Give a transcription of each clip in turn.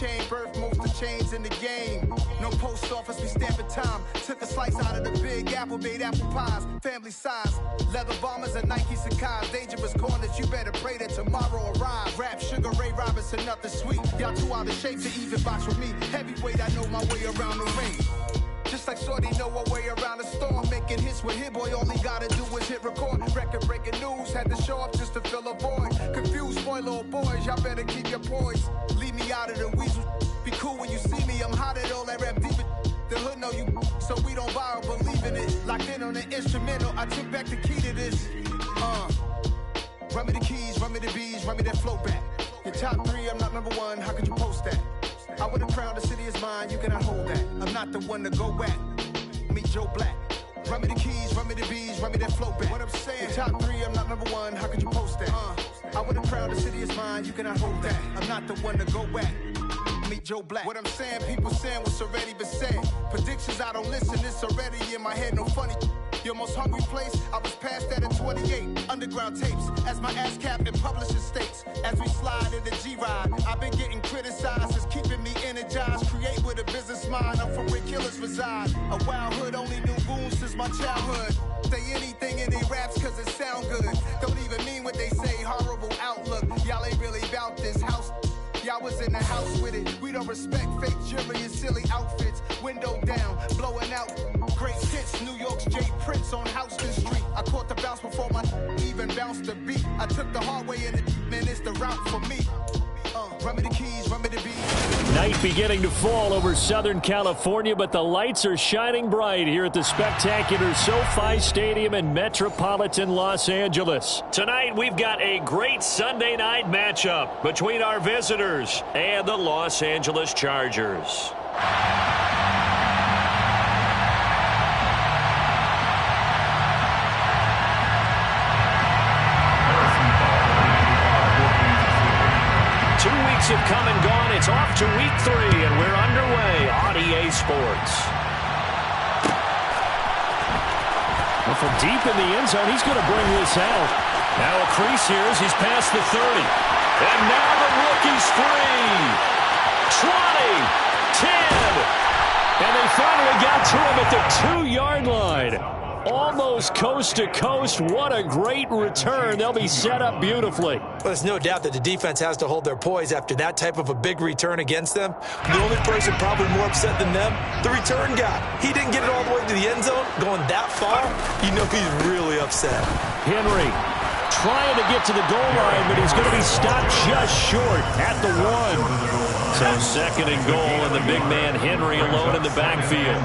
chain, birth most of chains in the game. No post office, we stamping time. Took a slice out of the big apple, made apple pies. Family size, leather bombers and Nike Sacai's. Dangerous corners, you better pray that tomorrow arrives. Rap, Sugar Ray Robinson, nothing sweet. Y'all too out of shape to even box with me. Heavyweight, I know my way around the ring. Just like Shorty know her way around the storm. Making hits with Hit Boy, all he gotta do is hit record. Record breaking news, had to show up just to fill a void. Confused boy, little boys, y'all better keep your poise. Leave me out of the weasel. Be cool when you see me, I'm hot at all that rap deep. The hood know you, so we don't borrow, believe in it. Locked in on the instrumental, I took back the key to this. Run me the keys, run me the bees, run me that flow back. Your top three, I'm not number one, how could you post that? I would have crowned the city is mine, you cannot hold that. I'm not the one to go back. Meet Joe Black. Run me the keys, run me the bees, run me that flow back. What I'm saying, your top three, I'm not number one, how could you post that? I would have crowned the city is mine, you cannot hold that. I'm not the one to go back. Meet Joe Black. What I'm saying, people saying what's already been said. Predictions, I don't listen, it's already in my head, no funny. Your most hungry place, I was past that in 28. Underground tapes, as my ass cap in publishing states. As we slide in the G-Ride, I've been getting criticized, it's keeping me energized. Create with a business mind, I'm from where killers reside. A wild hood, only knew goons since my childhood. Say anything in they raps cause it sound good. Don't even mean what they say, horrible outlook. Y'all ain't really about this house. Y'all was in the house with it. We don't respect fake jewelry and silly outfits. Window down, blowing out great hits. New York's J. Prince on Houston Street. I caught the bounce before my even bounced the beat. I took the hard way in it, man, it's the route for me. Run me the keys, run me the beats. Night beginning to fall over Southern California, but the lights are shining bright here at the spectacular SoFi Stadium in metropolitan Los Angeles. Tonight, we've got a great Sunday night matchup between our visitors and the Los Angeles Chargers. Have come and gone. It's off to week 3, and we're underway on EA Sports. Well, from deep in the end zone, he's going to bring this out. Now a crease here as he's past the 30. And now the rookie's free. 20, 10. And they finally got to him at the 2-yard line. Almost coast to coast. What a great return. They'll be set up beautifully. Well, there's no doubt that the defense has to hold their poise after that type of a big return against them. The only person probably more upset than them, the return guy. He didn't get it all the way to the end zone. Going that far, you know he's really upset. Henry trying to get to the goal line, but he's going to be stopped just short at the 1. So 2nd and goal, and the big man Henry alone in the backfield.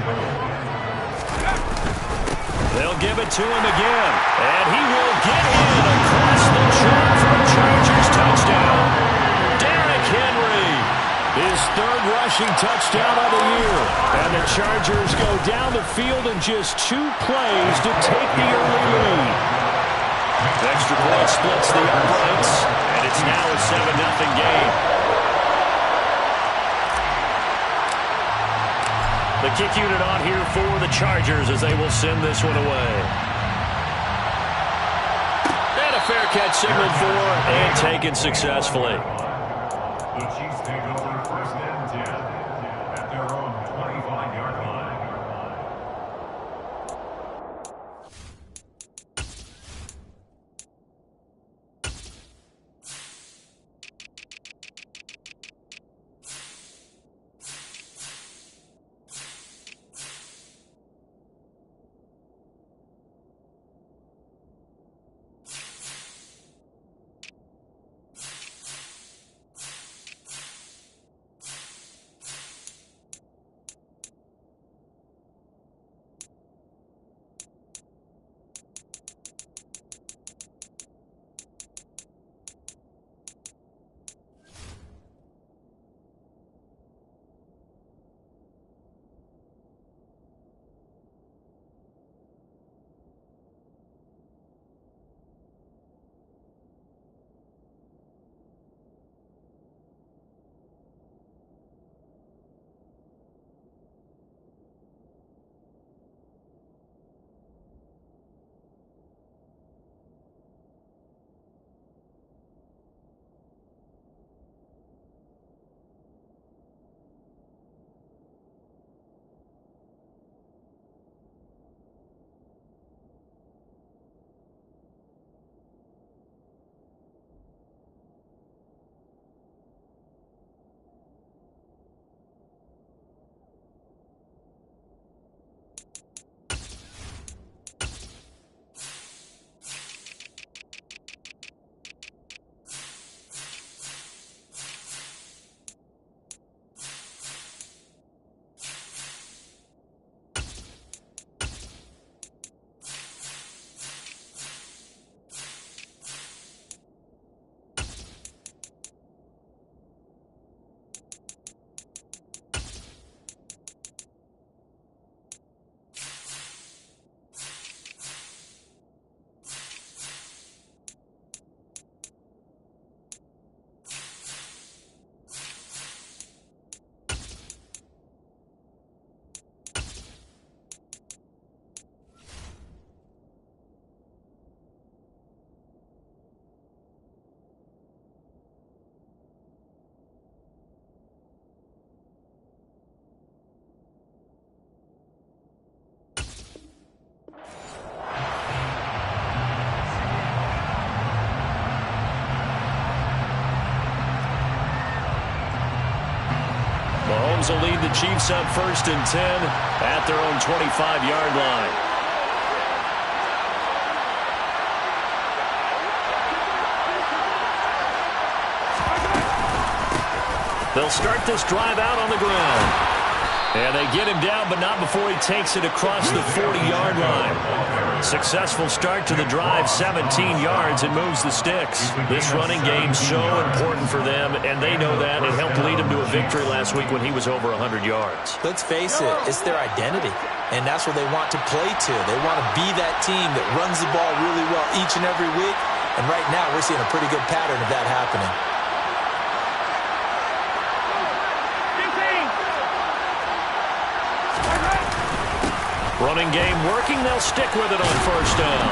They'll give it to him again, and he will get in across the chalk for a Chargers touchdown. Derrick Henry, his 3rd rushing touchdown of the year. And the Chargers go down the field in just 2 plays to take the early lead. Extra point splits the uprights, and it's now a 7-0 game. The kick unit on here for the Chargers as they will send this one away. And a fair catch signaled for and taken successfully. The Chiefs take over 1st and 10 at their own 25-yard line. Bengals will lead the Chiefs up 1st and 10 at their own 25-yard line. They'll start this drive out on the ground. And they get him down, but not before he takes it across the 40-yard line. Successful start to the drive, 17 yards, and moves the sticks. This running game's so important for them, and they know that. It helped lead him to a victory last week when he was over 100 yards. Let's face it, it's their identity, and that's what they want to play to. They want to be that team that runs the ball really well each and every week, and right now we're seeing a pretty good pattern of that happening. Running game working. They'll stick with it on 1st down.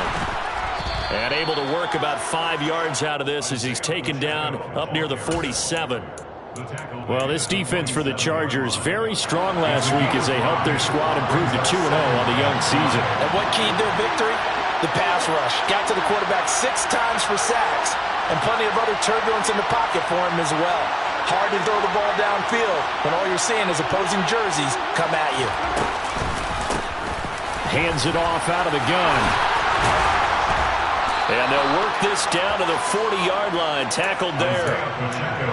And able to work about 5 yards out of this as he's taken down up near the 47. Well, this defense for the Chargers very strong last week as they helped their squad improve to 2-0 on the young season. And what keyed their victory? The pass rush. Got to the quarterback 6 times for sacks. And plenty of other turbulence in the pocket for him as well. Hard to throw the ball downfield when all you're seeing is opposing jerseys come at you. Hands it off out of the gun. And they'll work this down to the 40-yard line. Tackled there.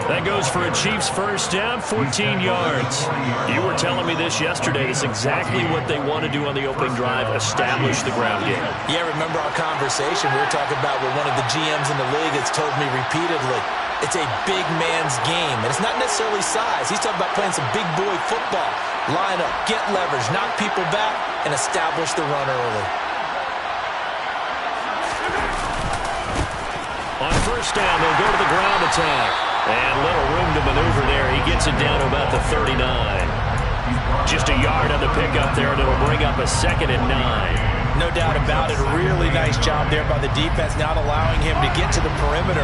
That goes for a Chiefs 1st down, 14 yards. You were telling me this yesterday. It's exactly what they want to do on the opening drive, establish the ground game. Yeah, remember our conversation we were talking about with one of the GMs in the league that's told me repeatedly, it's a big man's game. And it's not necessarily size. He's talking about playing some big boy football. Line up, get leverage, knock people back, and establish the run early. On 1st down, they'll go to the ground attack. And little room to maneuver there. He gets it down to about the 39. Just a yard on the pickup there, and it'll bring up a 2nd and 9. No doubt about it. Really nice job there by the defense, not allowing him to get to the perimeter.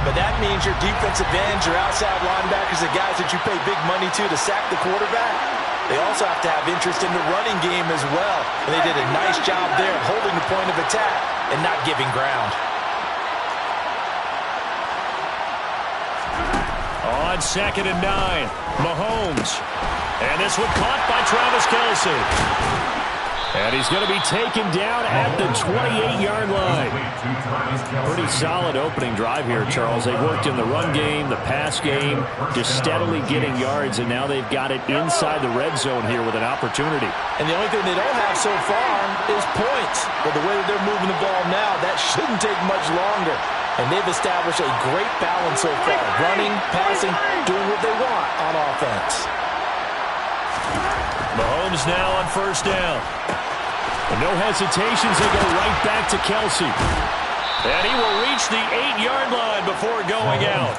But that means your defensive ends, your outside linebackers, the guys that you pay big money to sack the quarterback, they also have to have interest in the running game as well. And they did a nice job there holding the point of attack and not giving ground. On 2nd and 9, Mahomes. And this one caught by Travis Kelce. And he's going to be taken down at the 28-yard line. Pretty solid opening drive here, Charles. They've worked in the run game, the pass game, just steadily getting yards, and now they've got it inside the red zone here with an opportunity. And the only thing they don't have so far is points. But the way that they're moving the ball now, that shouldn't take much longer. And they've established a great balance so far. Running, passing, doing what they want on offense. Mahomes now on 1st down. And no hesitations, they go right back to Kelce. And he will reach the 8-yard line before going out.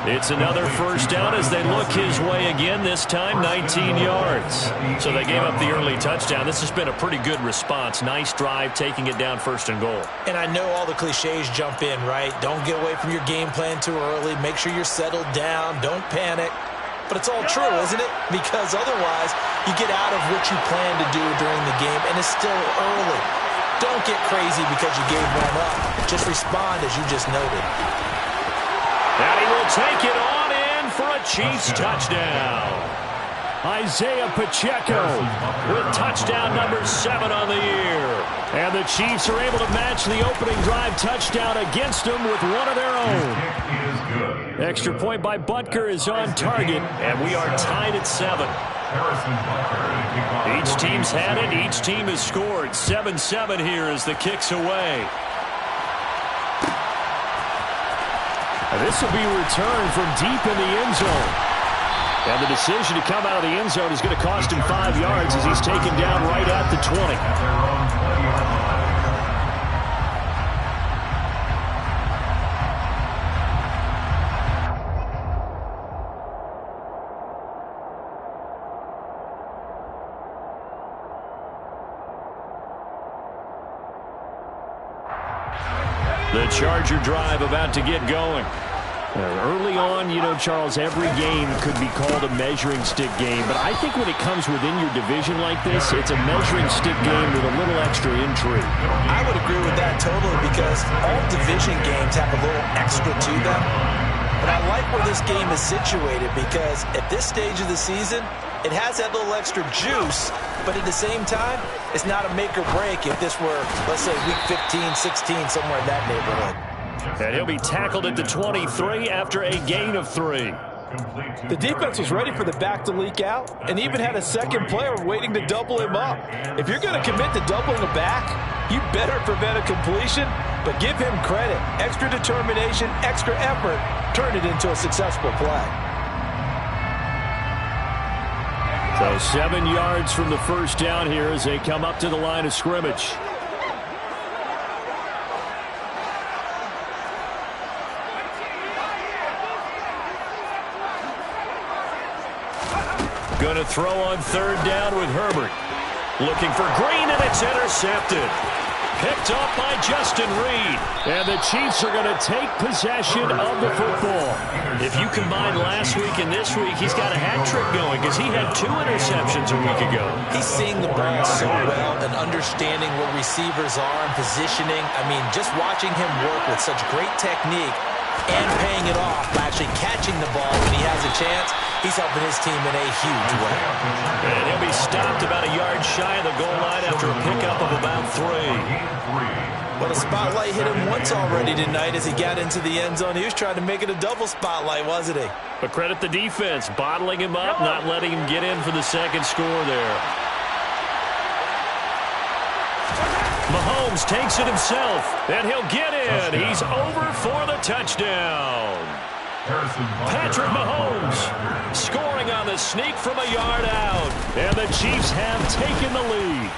It's another 1st down as they look his way again, this time 19 yards. So they gave up the early touchdown. This has been a pretty good response. Nice drive, taking it down 1st and goal. And I know all the cliches jump in, right? Don't get away from your game plan too early. Make sure you're settled down. Don't panic. But it's all true, isn't it? Because otherwise, you get out of what you plan to do during the game, and it's still early. Don't get crazy because you gave one up. Just respond as you just noted. And he will take it on in for a Chiefs touchdown. Isaiah Pacheco with touchdown number 7 on the year. And the Chiefs are able to match the opening drive touchdown against them with one of their own. Extra point by Butker is on target, and we are tied at 7. Each team's had it. Each team has scored. 7-7 here as the kick's away. And this will be returned from deep in the end zone. And the decision to come out of the end zone is going to cost him 5 yards as he's taken down right at the 20. The Charger drive about to get going. Early on, you know, Charles, every game could be called a measuring stick game. But I think when it comes within your division like this, it's a measuring stick game with a little extra intrigue. I would agree with that totally because all division games have a little extra to them. But I like where this game is situated because at this stage of the season, it has that little extra juice, but at the same time, it's not a make or break if this were, let's say, week 15, 16, somewhere in that neighborhood. And he'll be tackled at the 23 after a gain of 3. The defense was ready for the back to leak out and even had a second player waiting to double him up. If you're going to commit to doubling a back, you better prevent a completion, but give him credit. Extra determination, extra effort, turn it into a successful play. So 7 yards from the first down here as they come up to the line of scrimmage. Going to throw on third down with Herbert. Looking for Green, and it's intercepted. Picked up by Justin Reed. And the Chiefs are going to take possession of the football. If you combine last week and this week, he's got a hat trick going because he had 2 interceptions a week ago. He's seeing the ball so well and understanding where receivers are and positioning. I mean, just watching him work with such great technique and paying it off by actually catching the ball when he has a chance, he's helping his team in a huge way. And he'll be stopped about a yard shy of the goal line after a pickup of about 3. But a spotlight hit him once already tonight as he got into the end zone. He was trying to make it a double spotlight, wasn't he? But credit the defense, bottling him up, not letting him get in for the second score there. Mahomes takes it himself, and he'll get in. He's over for the touchdown. Patrick Mahomes scoring on the sneak from a yard out. And the Chiefs have taken the lead.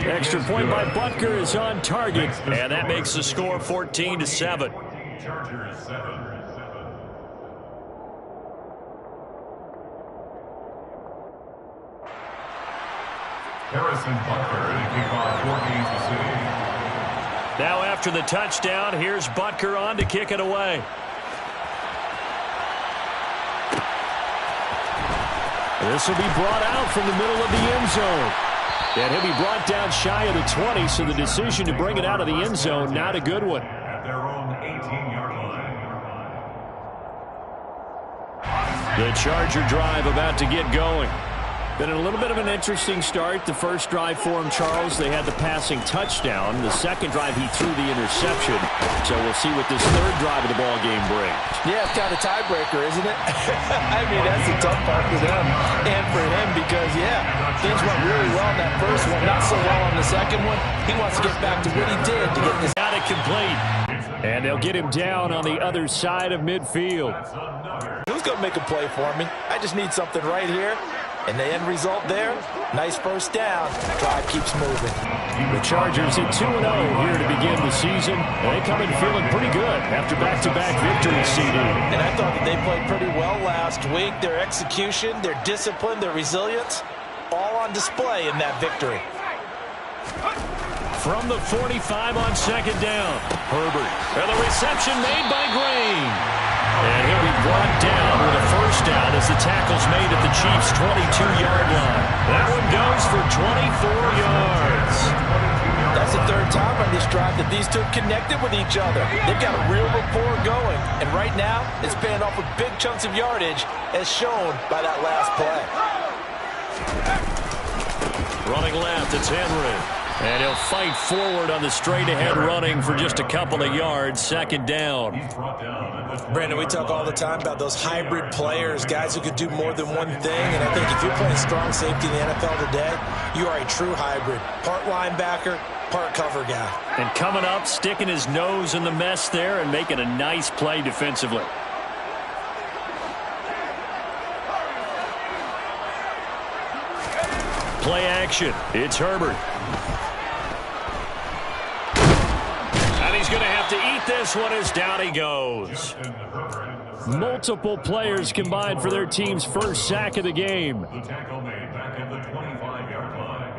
Extra point by Butker is on target, and that makes the score 14-7. Harrison Butker in kickoff 14-6. Now after the touchdown, here's Butker on to kick it away. This will be brought out from the middle of the end zone. And he'll be brought down shy of the 20, so the decision to bring it out of the end zone, not a good one. At their own 18-yard line. The Charger drive about to get going. Been a little bit of an interesting start. The first drive for him, Charles, they had the passing touchdown. The second drive, he threw the interception. So we'll see what this third drive of the ball game brings. Yeah, it's kind of a tiebreaker, isn't it? I mean, that's the tough part for them and for him because, yeah, things went really well in that first one, not so well on the second one. He wants to get back to what he did to get this. Got it complete. And they'll get him down on the other side of midfield. Who's going to make a play for me? I just need something right here. And the end result there, nice first down. Drive keeps moving. The Chargers at 2-0 here to begin the season. They come in feeling pretty good after back-to-back victories, CD. And I thought that they played pretty well last week. Their execution, their discipline, their resilience, all on display in that victory. From the 45 on second down, Herbert. And the reception made by Green. And he'll be brought down with a first down as the tackle's made at the Chiefs' 22-yard line. That one goes for 24 yards. That's the third time on this drive that these two connected with each other. They've got a real rapport going. And right now, it's paying off with big chunks of yardage as shown by that last play. Running left, it's Henry. And he'll fight forward on the straight-ahead running for just a couple of yards. Second down. Brandon, we talk all the time about those hybrid players, guys who could do more than one thing. And I think if you're playing strong safety in the NFL today, you are a true hybrid. Part linebacker, part cover guy. And coming up, sticking his nose in the mess there and making a nice play defensively. Play action. It's Herbert. He's going to have to eat this one as down he goes. Multiple players combined for their team's first sack of the game. The tackle made back at the 25-yard line.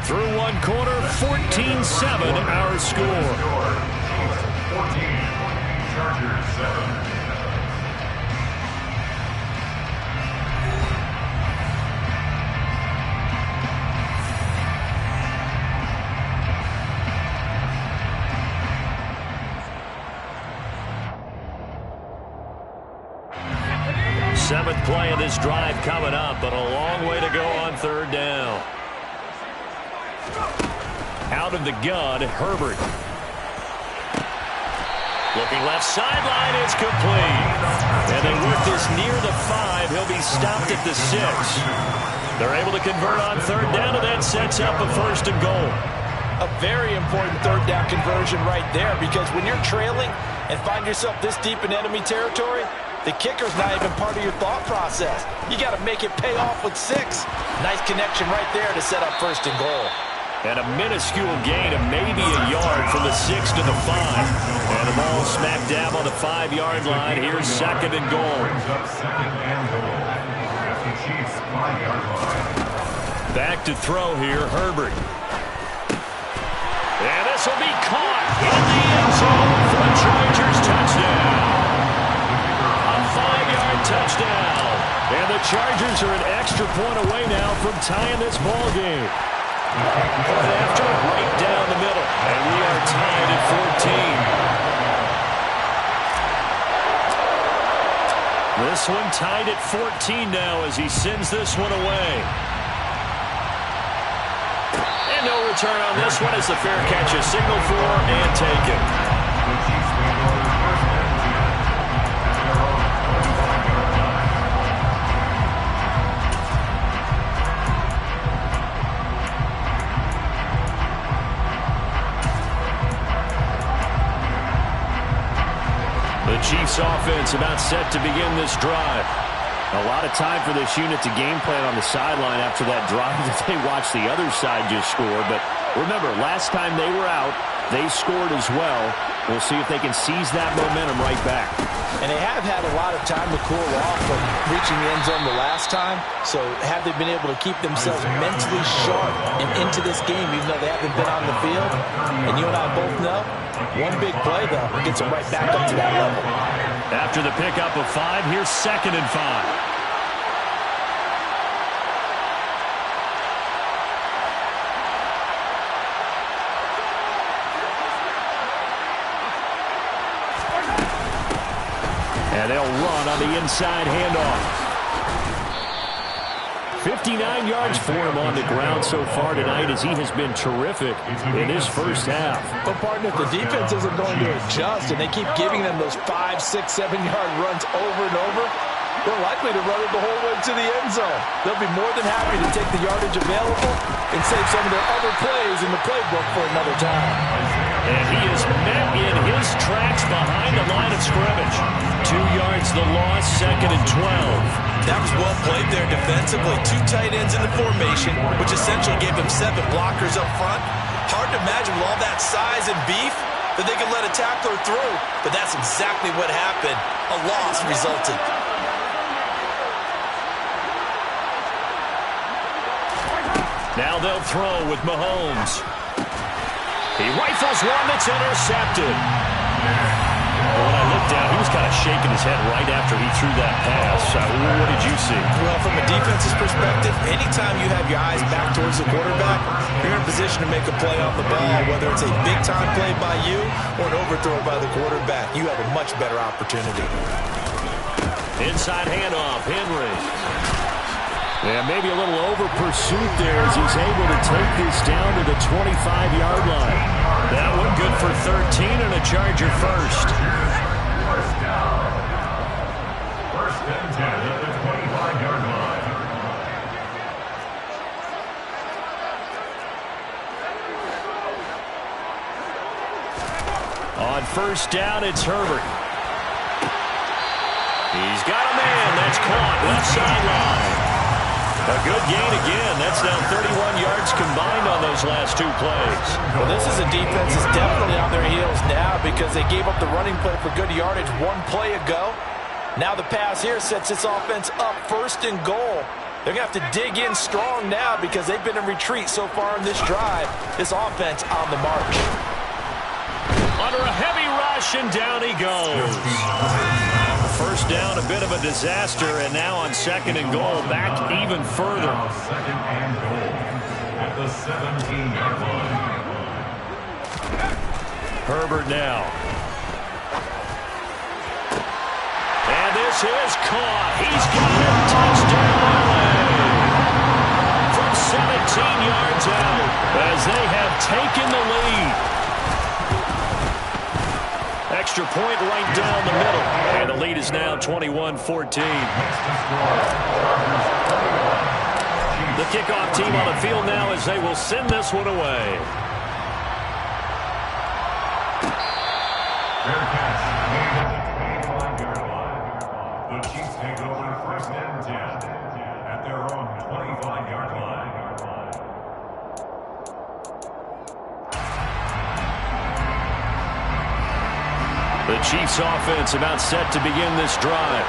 Through one quarter, 14-7 our score. 14, Chargers 7. 7th play of this drive coming up, but a long way to go on 3rd down. Out of the gun, Herbert. Looking left sideline, it's complete. And they work this near the 5. He'll be stopped at the 6. They're able to convert on 3rd down, and that sets up a 1st and goal. A very important 3rd down conversion right there, because when you're trailing and find yourself this deep in enemy territory, the kicker's not even part of your thought process. You got to make it pay off with 6. Nice connection right there to set up 1st and goal. And a minuscule gain of maybe a yard from the 6 to the 5. And the ball smack dab on the 5-yard line. Here's 2nd and goal. Back to throw here, Herbert. And this will be caught in the end zone for the Chargers touchdown. A 5-yard touchdown. And the Chargers are an extra point away now from tying this ball game. But after right down the middle, and we are tied at 14. This one tied at 14 now as he sends this one away. And no return on this one as the fair catch is signaled for and taken. The Chiefs offense about set to begin this drive. A lot of time for this unit to game plan on the sideline after that drive that they watched the other side just score. But remember, last time they were out, they scored as well. We'll see if they can seize that momentum right back. And they have had a lot of time to cool off from reaching the end zone the last time. So have they been able to keep themselves mentally sharp and into this game, even though they haven't been on the field? And you and I both know, one big play, though, gets them right back up to that level. After the pickup of 5, here's 2nd and 5. And they'll run on the inside handoff. 59 yards for him on the ground so far tonight as he has been terrific in his first half. But, partner, if the defense isn't going to adjust and they keep giving them those 5, 6, 7-yard runs over and over, they're likely to run it the whole way to the end zone. They'll be more than happy to take the yardage available and save some of their other plays in the playbook for another time. And he is met in his tracks behind the line of scrimmage. 2 yards the loss, 2nd and 12. That was well played there defensively. 2 tight ends in the formation, which essentially gave them 7 blockers up front. Hard to imagine with all that size and beef that they could let a tackler through, but that's exactly what happened. A loss resulted. Now they'll throw with Mahomes. He rifles one that's intercepted. When I looked down, he was kind of shaking his head right after he threw that pass. What did you see? Well, from a defense's perspective, anytime you have your eyes back towards the quarterback, you're in a position to make a play off the ball, whether it's a big-time play by you or an overthrow by the quarterback. You have a much better opportunity. Inside handoff, Henry. Yeah, maybe a little over-pursuit there as he's able to take this down to the 25-yard line. That one good for 13 and a Charger first. First down. 1st and 10 at the 25-yard line. On 1st down, it's Herbert. He's got a man. That's caught left sideline. A good gain again. That's now 31 yards combined on those last 2 plays. Well, this is a defense that's definitely on their heels now because they gave up the running play for good yardage 1 play ago. Now the pass here sets this offense up 1st and goal. They're going to have to dig in strong now because they've been in retreat so far in this drive. This offense on the march. Under a heavy rush, and down he goes. 1st down, a bit of a disaster, and now on 2nd and goal, back even further. 2nd and goal at the 17-yard line. Herbert now. And This is caught. He's got it. Touchdown, LA. From 17 yards out as they have taken the lead. Extra point right down the middle. And the lead is now 21-14. The kickoff team on the field now as they will send this one away. Fair catch made at the 25-yard line. The Chiefs take over first and 10 at their own 25-yard line. The Chiefs offense about set to begin this drive.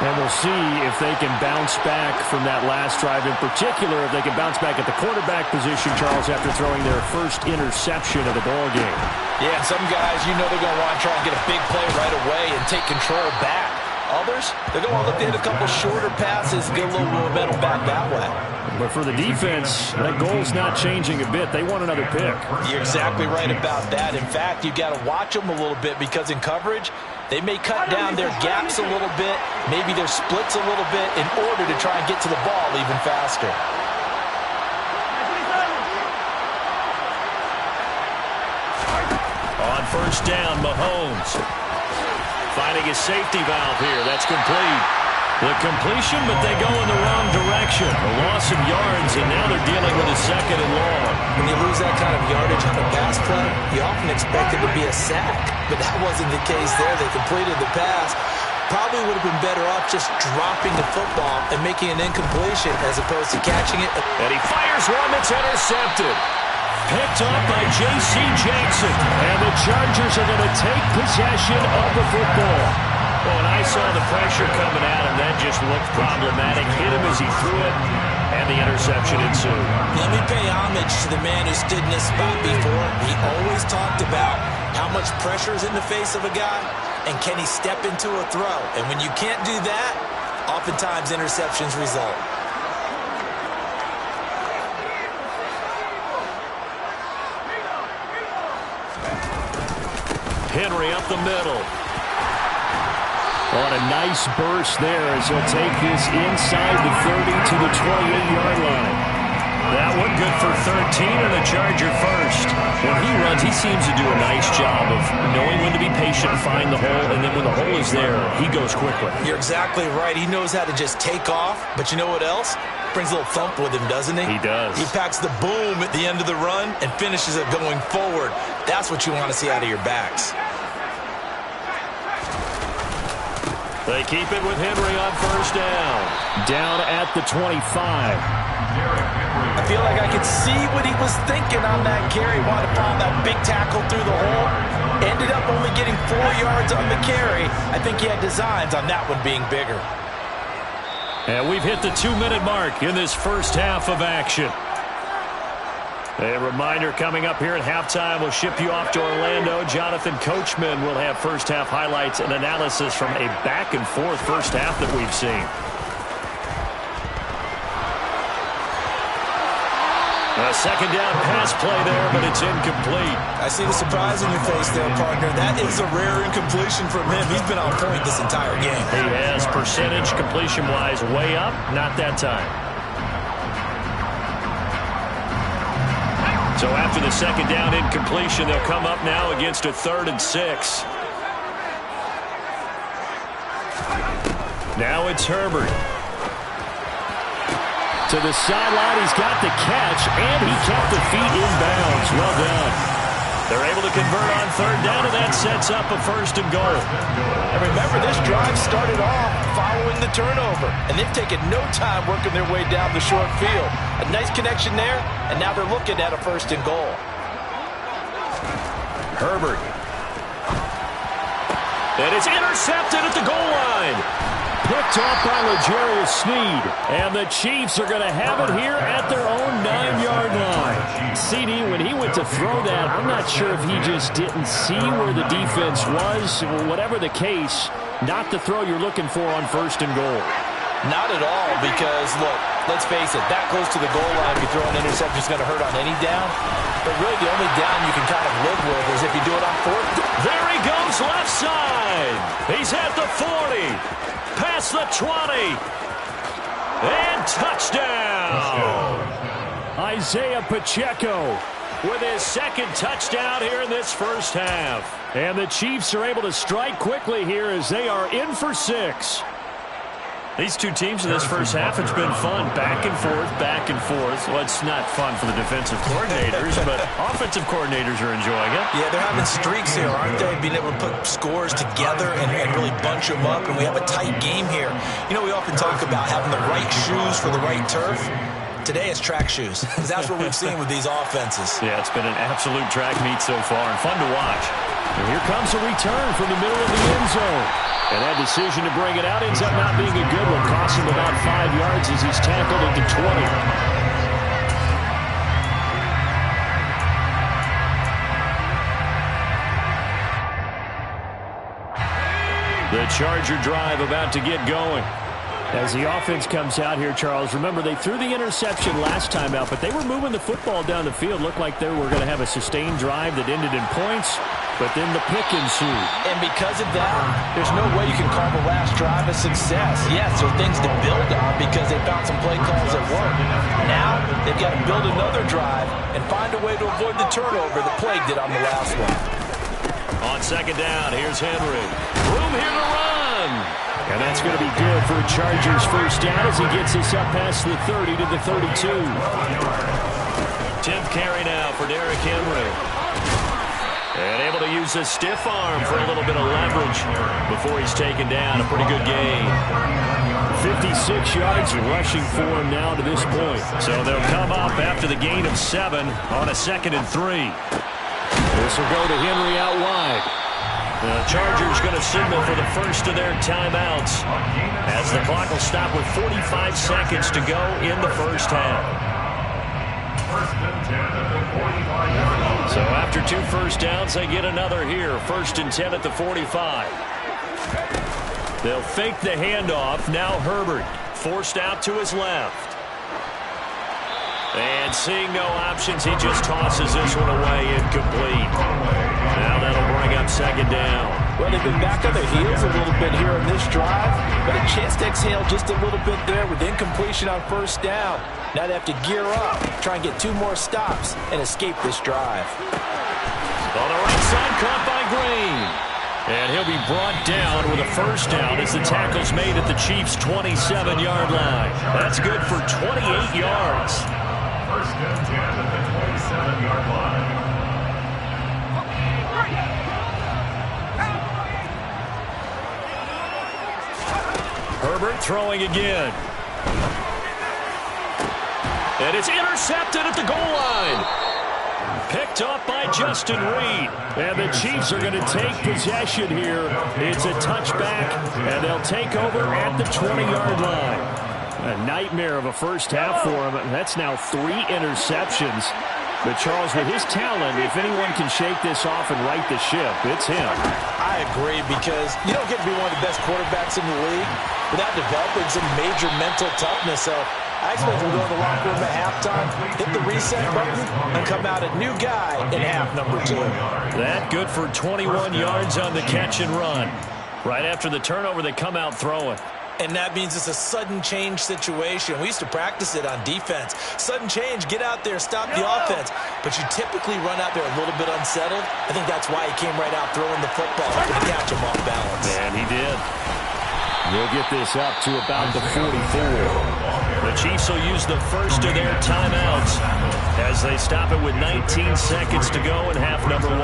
And we'll see if they can bounce back from that last drive. In particular, if they can bounce back at the quarterback position, Charles, after throwing their first interception of the ball game. Yeah, and some guys, you know they're going to want to try and get a big play right away and take control back. Others, they're going to want to look to hit a couple shorter passes, get a little momentum back that way. But for the defense, that goal's not changing a bit. They want another pick. You're exactly right about that. In fact, you've got to watch them a little bit because in coverage, they may cut down their gaps a little bit, maybe their splits a little bit in order to try and get to the ball even faster. On first down, Mahomes finding his safety valve here. That's complete. The completion, but they go in the wrong direction. A loss of yards, and now they're dealing with a second and long. When you lose that kind of yardage on a pass play, you often expect it to be a sack. But that wasn't the case there. They completed the pass. Probably would have been better off just dropping the football and making an incompletion as opposed to catching it. And he fires one that's intercepted. Picked up by J.C. Jackson. And the Chargers are going to take possession of the football. Well, and I saw the pressure coming at him. That just looked problematic. Hit him as he threw it, and the interception ensued. Let me pay homage to the man who stood in this spot before. He always talked about how much pressure is in the face of a guy, and can he step into a throw. And when you can't do that, oftentimes interceptions result. Henry up the middle. On a nice burst there as he'll take this inside the 30 to the 28-yard line. That one good for 13 and a Charger first. When he runs, he seems to do a nice job of knowing when to be patient, find the hole, and then when the hole is there, he goes quickly. You're exactly right. He knows how to just take off, but you know what else? Brings a little thump with him, doesn't he? He does. He packs the boom at the end of the run and finishes it going forward. That's what you want to see out of your backs. They keep it with Henry on first down. Down at the 25. I feel like I could see what he was thinking on that carry. Wanted to find that big tackle through the hole. Ended up only getting 4 yards on the carry. I think he had designs on that one being bigger. And we've hit the 2-minute mark in this first half of action. A reminder coming up here at halftime. We'll ship you off to Orlando. Jonathan Coachman will have first half highlights and analysis from a back-and-forth first half that we've seen. A second down pass play there, but it's incomplete. I see the surprise in your face there, partner. That is a rare incompletion from him. He's been on point this entire game. He has percentage completion-wise way up. Not that time. So after the second down incompletion, they'll come up now against a 3rd and 6. Now it's Herbert. To the sideline, he's got the catch, and he kept the feet in bounds. Well done. They're able to convert on 3rd down, and that sets up a 1st and goal. And remember, this drive started off following the turnover, and they've taken no time working their way down the short field. A nice connection there, and now they're looking at a 1st and goal. Herbert. And it's intercepted at the goal line. Picked off by L'Jarius Sneed. And the Chiefs are going to have it here at their own 9-yard line. CD, when he went to throw that, I'm not sure if he just didn't see where the defense was. Whatever the case, not the throw you're looking for on 1st and goal. Not at all, because, look, let's face it, that close to the goal line, if you throw an interception, is going to hurt on any down. But really, the only down you can kind of live with is if you do it on 4th. There he goes left side. He's at the 40. past the 20. And touchdown. Isaiah Pacheco with his second touchdown here in this first half. And the Chiefs are able to strike quickly here as they are in for 6. These two teams in this first half, it's been fun. Back and forth, back and forth. Well, it's not fun for the defensive coordinators, but offensive coordinators are enjoying it. Yeah, they're having streaks here, aren't they? Being able to put scores together and really bunch them up, and we have a tight game here. You know, we often talk about having the right shoes for the right turf. Today it's track shoes, because that's what we've seen with these offenses. Yeah, it's been an absolute track meet so far, and fun to watch. And here comes a return from the middle of the end zone. And that decision to bring it out ends up not being a good one. Costs him about 5 yards as he's tackled at the 20. The Charger drive about to get going. As the offense comes out here, Charles, remember they threw the interception last time out, but they were moving the football down the field. Looked like they were going to have a sustained drive that ended in points, but then the pick ensued. And because of that, there's no way you can call the last drive a success. Yes, there are things to build on because they found some play calls that work. Now, they've got to build another drive and find a way to avoid the turnover that plagued it on the last one. On second down, here's Henry. Room here to run. And that's going to be good for a Chargers first down as he gets us up past the 30 to the 32. 10th carry now for Derrick Henry. And able to use a stiff arm for a little bit of leverage before he's taken down. A pretty good gain. 56 yards rushing for him now to this point. So they'll come up after the gain of 7 on a 2nd and 3. This will go to Henry out wide. The Chargers going to signal for the first of their timeouts as the clock will stop with 45 seconds to go in the first half. So after 2 first downs, they get another here. 1st and 10 at the 45. They'll fake the handoff. Now Herbert forced out to his left. And seeing no options, he just tosses this one away, incomplete. Now that'll bring up 2nd down. Well, they've been back on their heels a little bit here in this drive, but a chance to exhale just a little bit there with incompletion on 1st down. Now they have to gear up, try and get 2 more stops, and escape this drive. On the right side, caught by Green. And he'll be brought down with a 1st down as the tackle's made at the Chiefs' 27-yard line. That's good for 28 yards. 1st and 10 at the 27-yard line. Herbert throwing again. And it's intercepted at the goal line. Picked up by Justin Reed. And the Chiefs are going to take possession here. It's a touchback, and they'll take over at the 20-yard line. A nightmare of a first half for him. That's now 3 interceptions. But, Charles, with his talent, if anyone can shake this off and right the ship, it's him. I agree, because you don't get to be one of the best quarterbacks in the league without developing some major mental toughness. So I expect him to go in the locker room at halftime, hit the reset button, and come out a new guy in half number 2. That good for 21 yards on the catch and run. Right after the turnover, they come out throwing. And that means it's a sudden change situation. We used to practice it on defense. Sudden change, get out there, stop the offense. But you typically run out there a little bit unsettled. I think that's why he came right out throwing the football to catch him off balance. And he did. We'll get this up to about the 44. The Chiefs will use the first of their timeouts as they stop it with 19 seconds to go in half number 1.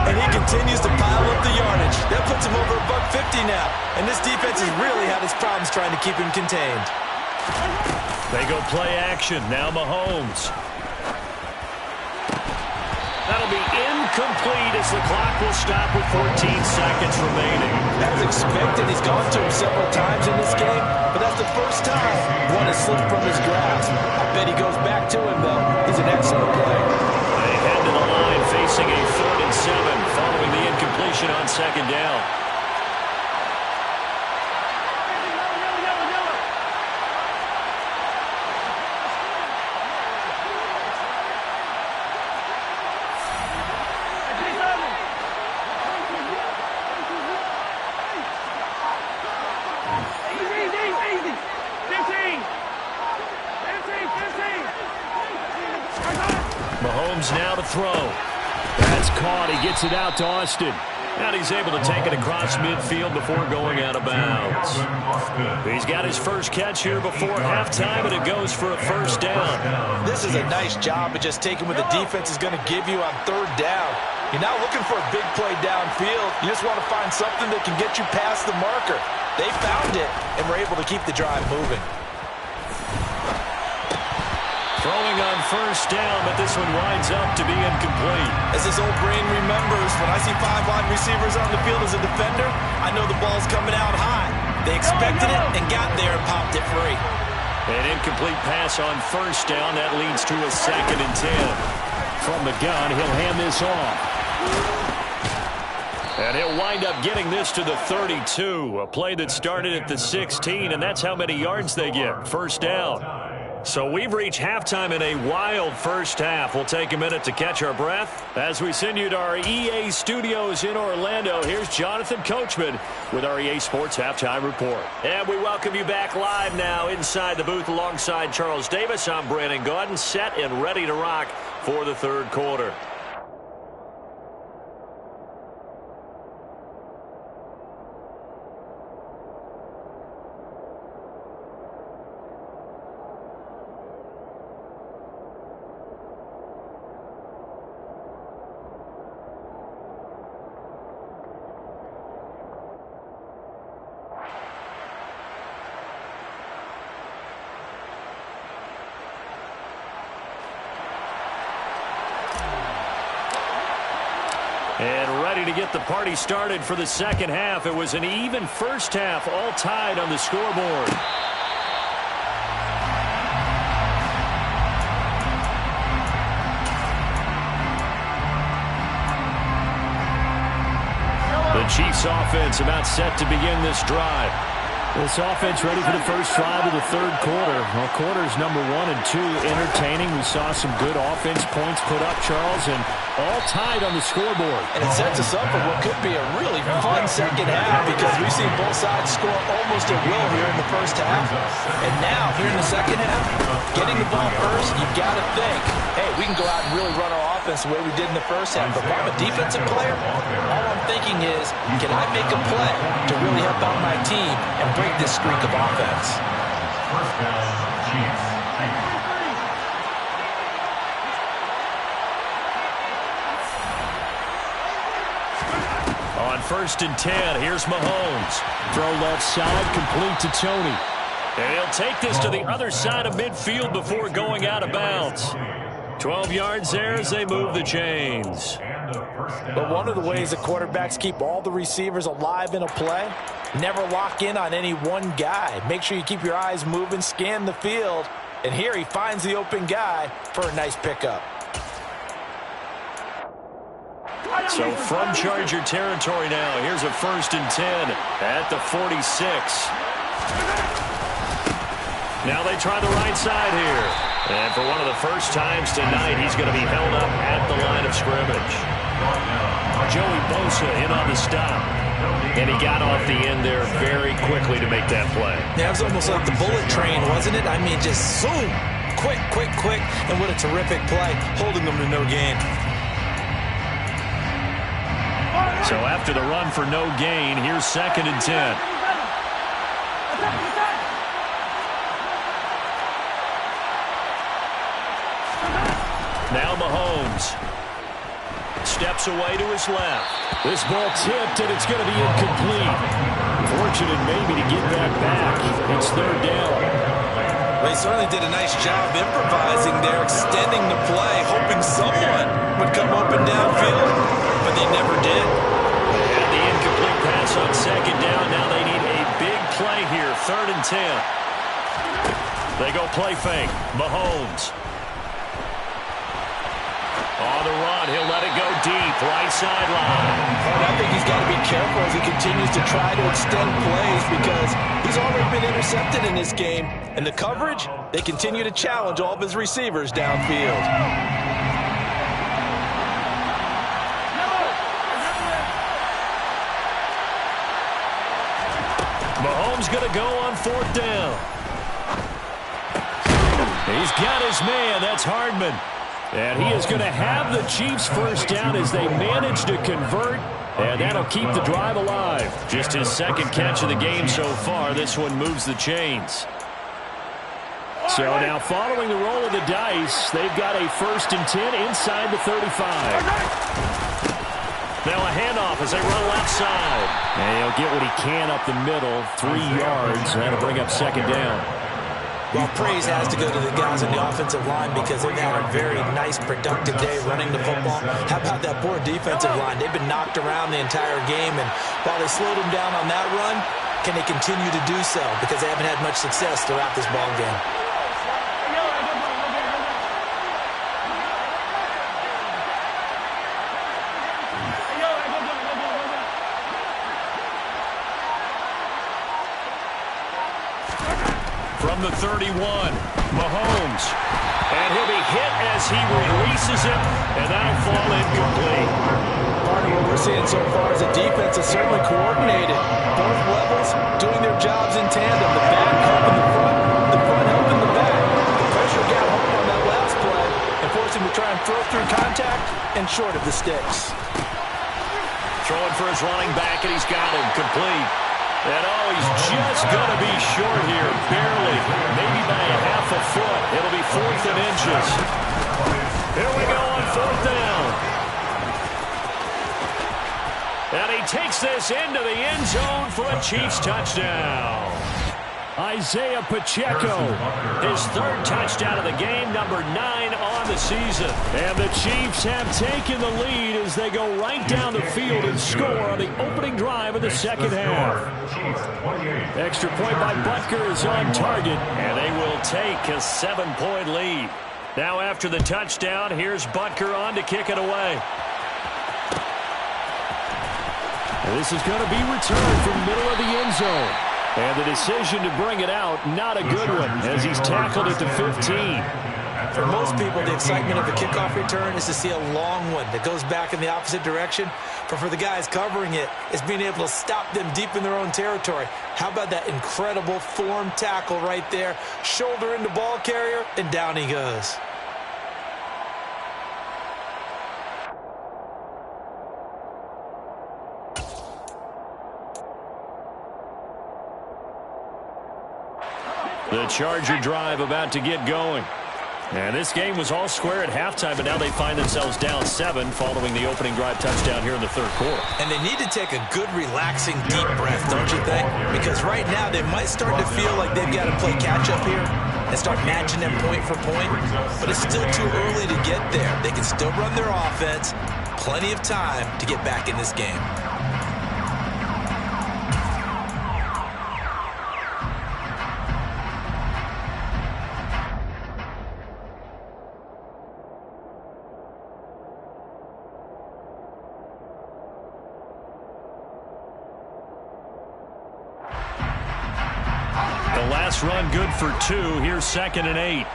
And he continues to pile up the yardage. That puts him over $150 now. And this defense has really had its problems trying to keep him contained. They go play action. Now Mahomes. That'll be incomplete as the clock will stop with 14 seconds remaining. As expected, he's gone to him several times in this game, but that's the first time one has slipped from his grasp. I bet he goes back to him, though. He's an excellent player. They head to the line facing a 3rd and 7 following the incompletion on 2nd down. Mahomes now to throw. That's caught. He gets it out to Austin. And he's able to take it across midfield before going out of bounds. He's got his first catch here before halftime, and it goes for a first down. This is a nice job of just taking what the defense is going to give you on third down. You're not looking for a big play downfield. You just want to find something that can get you past the marker. They found it, and were able to keep the drive moving. Throwing on first down, but this one winds up to be incomplete. As his old brain remembers, when I see 5 wide receivers on the field as a defender, I know the ball's coming out high. They expected it and got there and popped it free. An incomplete pass on first down. That leads to a 2nd and 10. From the gun, he'll hand this off. And he'll wind up getting this to the 32. A play that started at the 16, and that's how many yards they get. First down. So we've reached halftime in a wild first half. We'll take a minute to catch our breath as we send you to our EA studios in Orlando. Here's Jonathan Coachman with our EA Sports Halftime Report. And we welcome you back live now inside the booth alongside Charles Davis. I'm Brandon Gaudin, set and ready to rock for the third quarter. And ready to get the party started for the second half. It was an even first half, all tied on the scoreboard. The Chiefs offense about set to begin this drive. This offense ready for the first drive of the third quarter. Well, quarters number 1 and 2 entertaining. We saw some good offense points put up, Charles, and all tied on the scoreboard. And it sets us up for what could be a really fun second half because we've seen both sides score almost at will here in the first half. And now, here in the second half, getting the ball first, you've got to think, hey, we can go out and really run our offense the way we did in the first half. But if I'm a defensive player, all I'm thinking is, can I make a play to really help out my team and break this streak of offense? First down, Chiefs. On 1st and 10, here's Mahomes. Throw left side, complete to Tony. And he'll take this to the other side of midfield before going out of bounds. 12 yards there as they move the chains. But one of the ways that quarterbacks keep all the receivers alive in a play, never lock in on any one guy. Make sure you keep your eyes moving, scan the field. And here he finds the open guy for a nice pickup. So from Charger territory now, here's a 1st and 10 at the 46. Now they try the right side here. And for one of the first times tonight, he's going to be held up at the line of scrimmage. Joey Bosa in on the stop. And he got off the end there very quickly to make that play. Yeah, it was almost like the bullet train, wasn't it? I mean, just zoom. Quick, quick, quick. And what a terrific play, holding them to no gain. So after the run for no gain, here's 2nd and 10. Now Mahomes steps away to his left. This ball tipped, and it's going to be incomplete. Fortunate maybe to get that back. It's 3rd down. They certainly did a nice job improvising there, extending the play, hoping someone would come open downfield, but they never did. They had the incomplete pass on 2nd down. Now they need a big play here, 3rd and 10. They go play fake. Mahomes. On the run, he'll let it go deep, right sideline. And I think he's got to be careful as he continues to try to extend plays because he's already been intercepted in this game. And the coverage, they continue to challenge all of his receivers downfield. Mahomes going to go on 4th down. He's got his man. That's Hardman. And he is going to have the Chiefs first down as they manage to convert. And that'll keep the drive alive. Just his second catch of the game so far. This one moves the chains. So now following the roll of the dice, they've got a 1st and 10 inside the 35. Now a handoff as they run left side. And he'll get what he can up the middle, 3 yards. That'll bring up 2nd down. Well, praise has to go to the guys on the offensive line because they've had a very nice, productive day running the football. How about that poor defensive line? They've been knocked around the entire game, and while they slowed them down on that run, can they continue to do so? Because they haven't had much success throughout this ball game. From the 31, Mahomes. And he'll be hit as he releases it, and that'll fall incomplete. Part of what we're seeing so far is the defense is certainly coordinated. Both levels doing their jobs in tandem. The back helping the front helping the back. The pressure got home on that last play and forced him to try and throw through contact and short of the sticks. Throwing for his running back, and he's got him complete. And he's just going to be short here, barely, maybe by a half a foot. It'll be 4th and inches. Here we go on 4th down. And he takes this into the end zone for a Chiefs touchdown. Isaiah Pacheco, his 3rd touchdown of the game, number 9 on the season. And the Chiefs have taken the lead as they go right down the field and score on the opening drive of the second half. Extra point by Butker is on target, and they will take a 7-point lead. Now after the touchdown, here's Butker on to kick it away. This is going to be returned from middle of the end zone. And the decision to bring it out, not a good one, as he's tackled at the 15. For most people, the excitement of a kickoff return is to see a long one that goes back in the opposite direction. But for the guys covering it, it's being able to stop them deep in their own territory. How about that incredible form tackle right there? Shoulder into ball carrier, and down he goes. The Charger drive about to get going. And this game was all square at halftime, but now they find themselves down 7 following the opening drive touchdown here in the 3rd quarter. And they need to take a good, relaxing, deep breath, don't you think? Because right now they might start to feel like they've got to play catch-up here and start matching them point for point. But it's still too early to get there. They can still run their offense. Plenty of time to get back in this game. Last run good for 2. Here's 2nd and 8.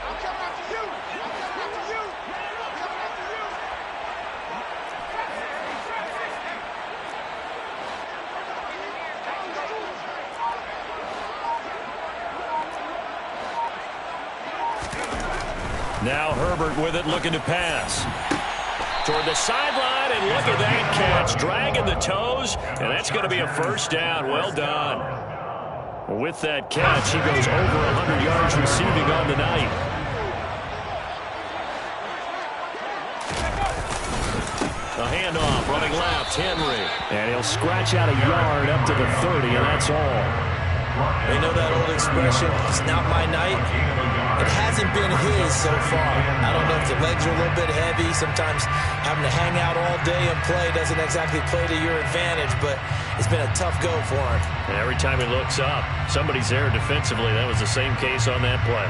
Now Herbert with it, looking to pass. Toward the sideline, and look at that catch. Dragging the toes, and that's going to be a 1st down. Well done. With that catch, he goes over 100 yards receiving on the night. A handoff, running left, Henry. And he'll scratch out a yard up to the 30, and that's all. They know that old expression, it's not my night. It hasn't been his so far. I don't know if the legs are a little bit heavy. Sometimes having to hang out all day and play doesn't exactly play to your advantage, but it's been a tough go for him. And every time he looks up, somebody's there defensively. That was the same case on that play.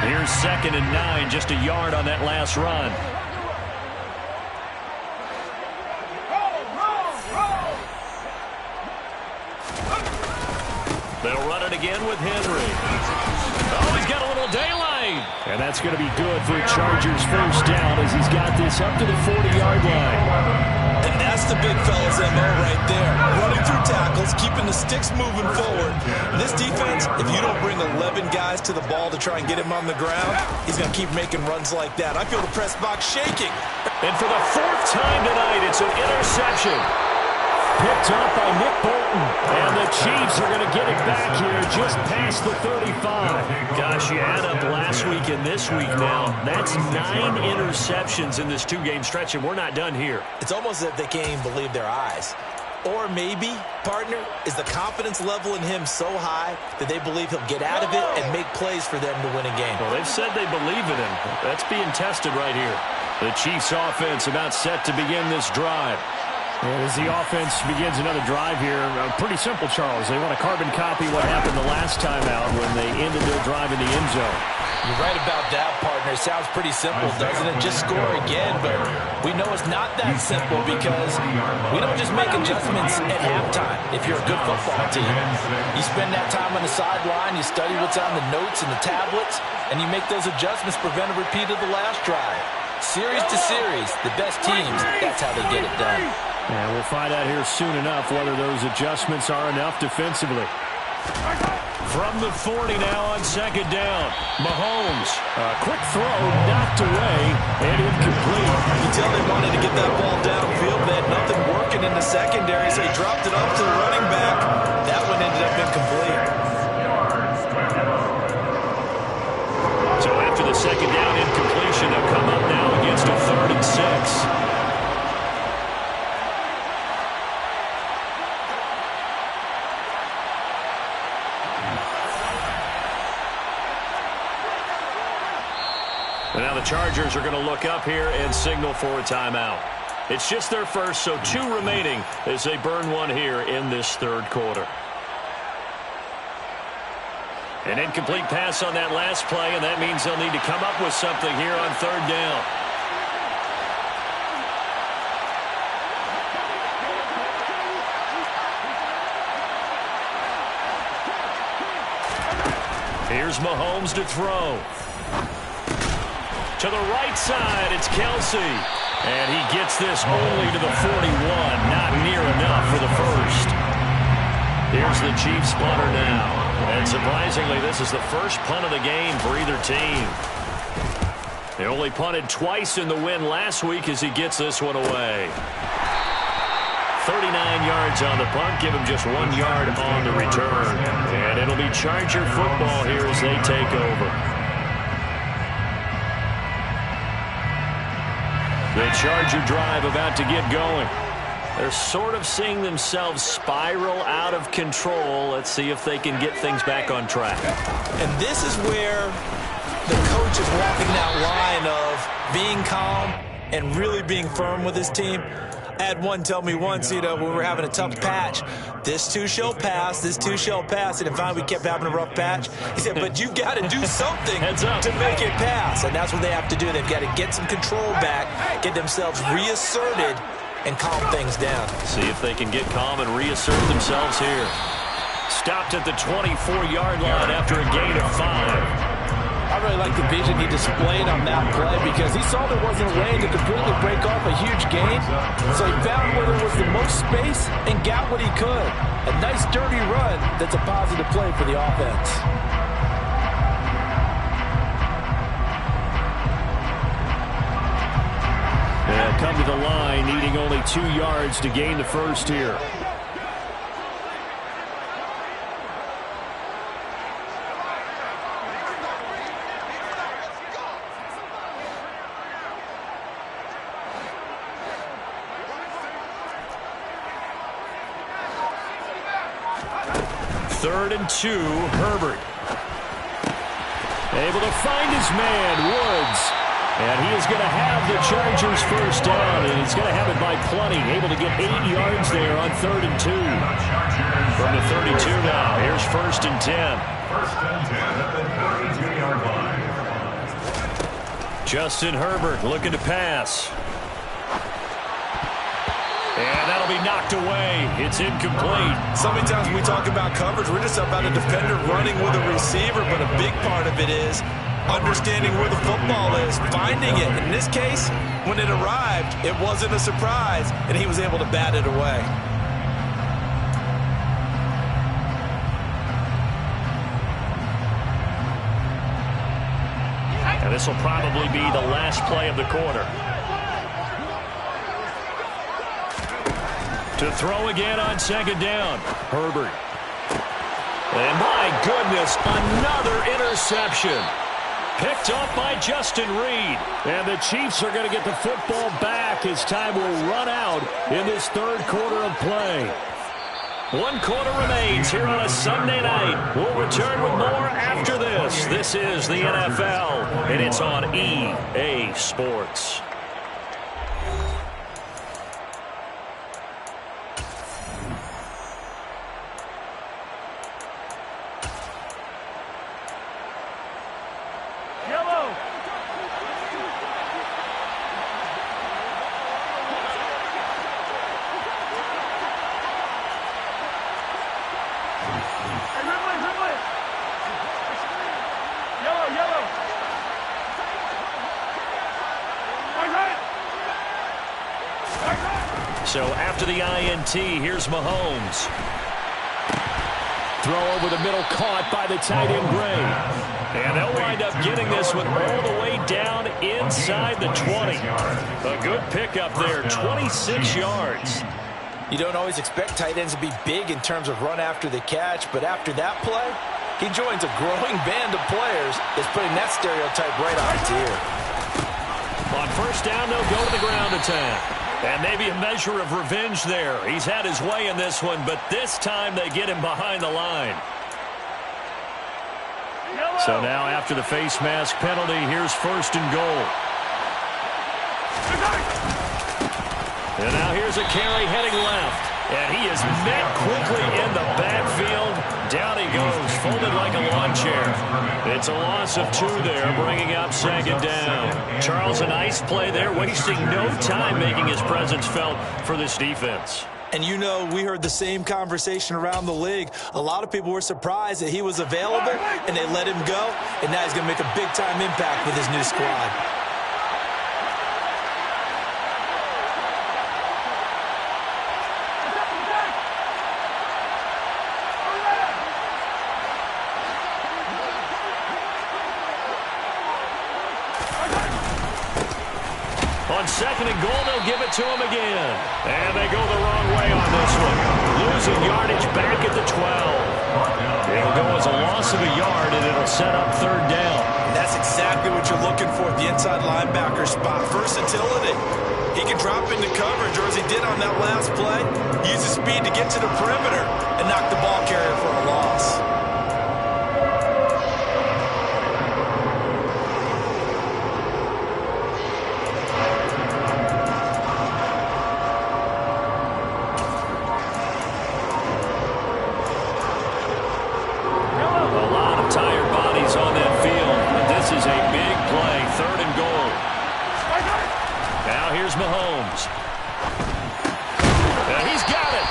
Here's 2nd and 9, just a yard on that last run. They'll run it again with Henry. Oh, he's got a little daylight. And that's going to be good for a Chargers first down as he's got this up to the 40-yard line. And that's the big fella's MO right there. Running through tackles, keeping the sticks moving forward. This defense, if you don't bring 11 guys to the ball to try and get him on the ground, he's going to keep making runs like that. I feel the press box shaking. And for the fourth time tonight, it's an interception. Picked up by Nick Bolton. And the Chiefs are going to get it back here just past the 35. Gosh, you add up last week and this week now. That's 9 interceptions in this two-game stretch, and we're not done here. It's almost as if they can't even believe their eyes. Or maybe, partner, is the confidence level in him so high that they believe he'll get out of it and make plays for them to win a game. Well, they've said they believe in him. That's being tested right here. The Chiefs offense about set to begin this drive. And as the offense begins another drive here, pretty simple, Charles. They want to carbon copy what happened the last time out when they ended their drive in the end zone. You're right about that, partner. It sounds pretty simple, doesn't it? Just score again, but we know it's not that simple because we don't just make adjustments at halftime if you're a good football team. You spend that time on the sideline, you study what's on the notes and the tablets, and you make those adjustments, prevent a repeat of the last drive. Series to series, the best teams, that's how they get it done. And we'll find out here soon enough whether those adjustments are enough defensively. From the 40 now on second down. Mahomes, a quick throw, knocked away, and incomplete. You can tell they wanted to get that ball downfield. They had nothing working in the secondary, so he dropped it off to the running back. That one ended up incomplete. So after the second down incompletion, they'll come up now against a 3rd and 6. And now the Chargers are going to look up here and signal for a timeout. It's just their first, so 2 remaining as they burn one here in this 3rd quarter. An incomplete pass on that last play, and that means they'll need to come up with something here on 3rd down. Here's Mahomes to throw. To the right side, it's Kelsey. And he gets this only to the 41. Not near enough for the first. Here's the Chiefs punter now. And surprisingly, this is the first punt of the game for either team. They only punted twice in the win last week as he gets this one away. 39 yards on the punt, give him just 1 yard on the return. And it'll be Charger football here as they take over. The Charger drive about to get going. They're sort of seeing themselves spiral out of control. Let's see if they can get things back on track. And this is where the coach is walking that line of being calm and really being firm with his team. I had one tell me once, when we were having a tough patch, this too shall pass, this too shall pass. And finally we kept having a rough patch. He said, but you've got to do something to make it pass. And that's what they have to do. They've got to get some control back, get themselves reasserted, and calm things down. See if they can get calm and reassert themselves here. Stopped at the 24-yard line after a gain of 5. I really like the vision he displayed on that play because he saw there wasn't a lane to completely break off a huge gain. So he found where there was the most space and got what he could. A nice dirty run that's a positive play for the offense. And come to the line, needing only 2 yards to gain the first here. Third and 2, Herbert. Able to find his man, Woods. And he is going to have the Chargers first down, and he's going to have it by plenty. Able to get 8 yards there on 3rd and 2. From the 32 now, here's 1st and 10. 1st and 10 at the 32-yard line. Justin Herbert looking to pass. And that'll be knocked away. It's incomplete. So many times when we talk about coverage, we're just about a defender running with a receiver, but a big part of it is understanding where the football is, finding it. In this case, when it arrived, it wasn't a surprise, and he was able to bat it away. And this will probably be the last play of the quarter. To throw again on second down. Herbert. And my goodness, another interception. Picked up by Justin Reed. And the Chiefs are going to get the football back as time will run out in this third quarter of play. 1 quarter remains here on a Sunday night. We'll return with more after this. This is the NFL, and it's on EA Sports. So after the INT, here's Mahomes. Throw over the middle, caught by the tight end Gray. And they'll wind up getting this one all the way down inside the 20. A good pickup there, 26 yards. You don't always expect tight ends to be big in terms of run after the catch, but after that play, he joins a growing band of players that's putting that stereotype right on its ear. On first down, they'll go to the ground attack. And maybe a measure of revenge there. He's had his way in this one, but this time they get him behind the line. So now after the face mask penalty, here's first and goal. And now here's a carry heading left. And he is met quickly in the backfield. Down he goes, folded like a lawn chair. It's a loss of 2 there, bringing up second down. Charles, a nice play there, wasting no time making his presence felt for this defense. And you know, we heard the same conversation around the league. A lot of people were surprised that he was available, and they let him go, and now he's going to make a big-time impact with his new squad. On second and goal, they'll give it to him again. And they go the wrong way on this one. Losing yardage back at the 12. It'll go as a loss of a yard, and it'll set up third down. And that's exactly what you're looking for at the inside linebacker spot. Versatility. He can drop into coverage, or as he did on that last play, use his speed to get to the perimeter and knock the ball carrier for a loss. Mahomes. And he's got it.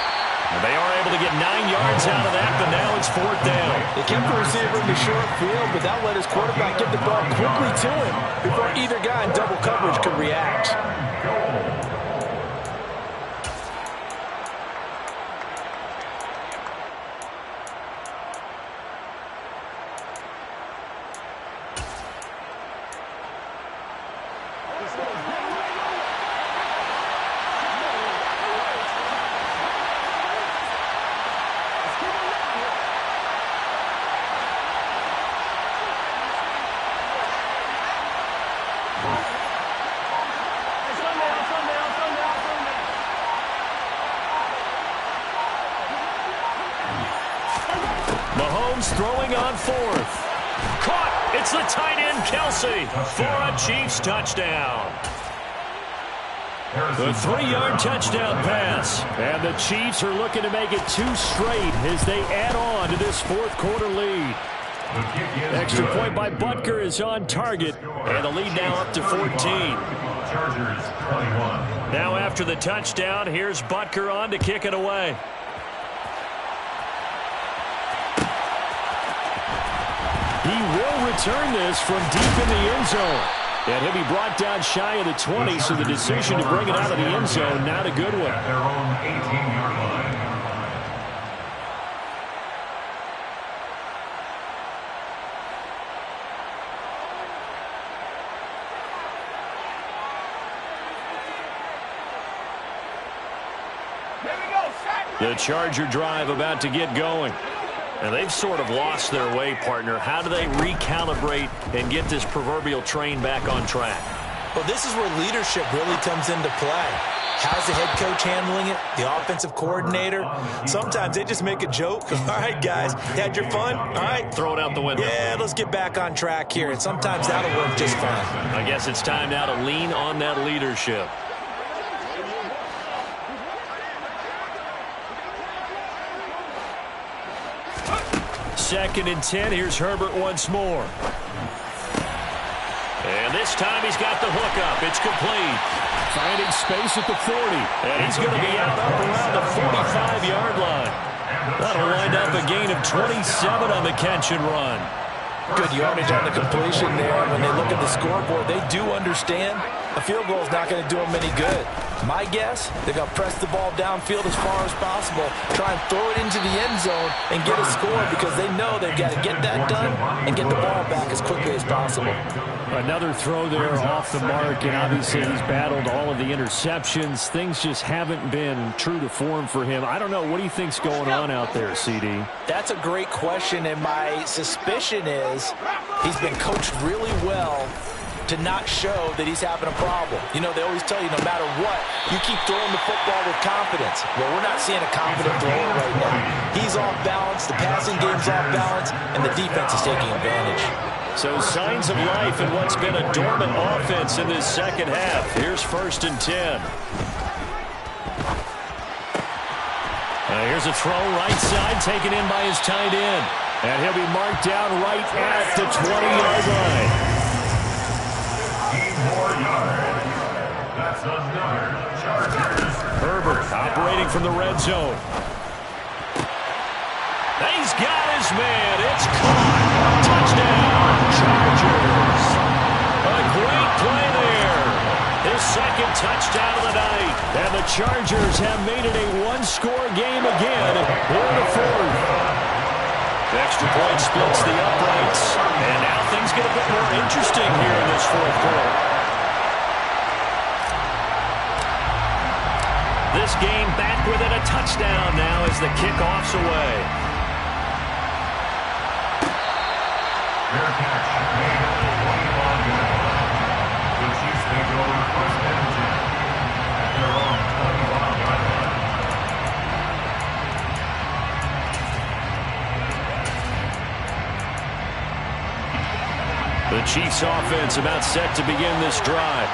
And they are able to get 9 yards out of that, but now it's fourth down. They kept the receiver in the short field, but that let his quarterback get the ball quickly to him before either guy in double coverage could react. Mahomes throwing on fourth. Caught. It's the tight end, Kelsey, for a Chiefs touchdown. The 3-yard touchdown pass. And the Chiefs are looking to make it 2 straight as they add on to this fourth quarter lead. Extra point by Butker is on target. And the lead now up to 14. Now after the touchdown, here's Butker on to kick it away. He will return this from deep in the end zone. And he'll be brought down shy of the 20, so the decision to bring it out of the end zone, not a good one. At their own 18-yard line. The Charger drive about to get going. And they've sort of lost their way, partner. How do they recalibrate and get this proverbial train back on track? Well, this is where leadership really comes into play. How's the head coach handling it? The offensive coordinator? Sometimes they just make a joke. All right, guys, had your fun? All right. Throw it out the window. Yeah, let's get back on track here. And sometimes that'll work just fine. I guess it's time now to lean on that leadership. Second and 10. Here's Herbert once more. And this time he's got the hook up. It's complete. Finding space at the 40. And he's going to be out up around the 45-yard line. That'll wind up a gain of 27 on the catch and run. Good yardage on the completion there. When they look at the scoreboard, they do understand a field goal is not going to do them any good. My guess, they're going to press the ball downfield as far as possible, try and throw it into the end zone and get a score because they know they've got to get that done and get the ball back as quickly as possible. Another throw there off the mark, and obviously he's battled all of the interceptions. Things just haven't been true to form for him. I don't know. What do you think's going on out there, CD? That's a great question, and my suspicion is he's been coached really well to not show that he's having a problem. You know, they always tell you no matter what, you keep throwing the football with confidence. Well, we're not seeing a confident thrower right now. He's off balance, the passing game's off balance, and the defense is taking advantage. So signs of life in what's been a dormant offense in this second half. Here's 1st and 10. Here's a throw right side taken in by his tight end. And he'll be marked down right at the 20-yard line. That's another Chargers. Herbert operating from the red zone. He's got his man. It's caught. Touchdown, Chargers. A great play there. His second touchdown of the night. And the Chargers have made it a one-score game again here in the fourth. The extra point splits the uprights. And now things get a bit more interesting here in this fourth quarter. This game back within a touchdown now as the kickoff's away. Their catch made at the 25-yard line. The Chiefs take over 1st and 10 at their own 25-yard line. The Chiefs offense about set to begin this drive.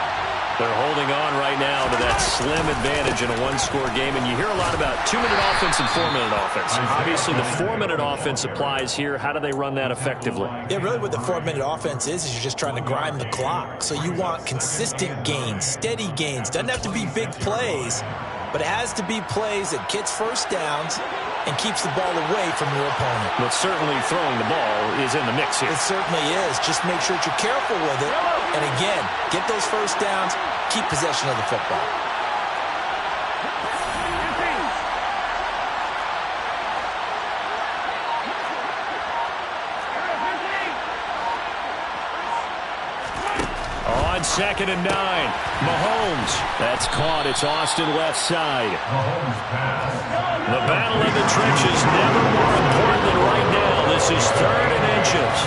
They're holding on right now to that slim advantage in a one-score game, and you hear a lot about 2-minute offense and 4-minute offense. Obviously, the 4-minute offense applies here. How do they run that effectively? Yeah, really what the 4-minute offense is you're just trying to grind the clock. So you want consistent gains, steady gains. Doesn't have to be big plays, but it has to be plays that gets first downs and keeps the ball away from your opponent. But certainly throwing the ball is in the mix here. It certainly is. Just make sure that you're careful with it. And again, get those first downs, keep possession of the football. On 2nd and 9, Mahomes. That's caught. It's Austin left side. Mahomes pass. The battle in the trenches never more important than right now. This is 3rd and inches.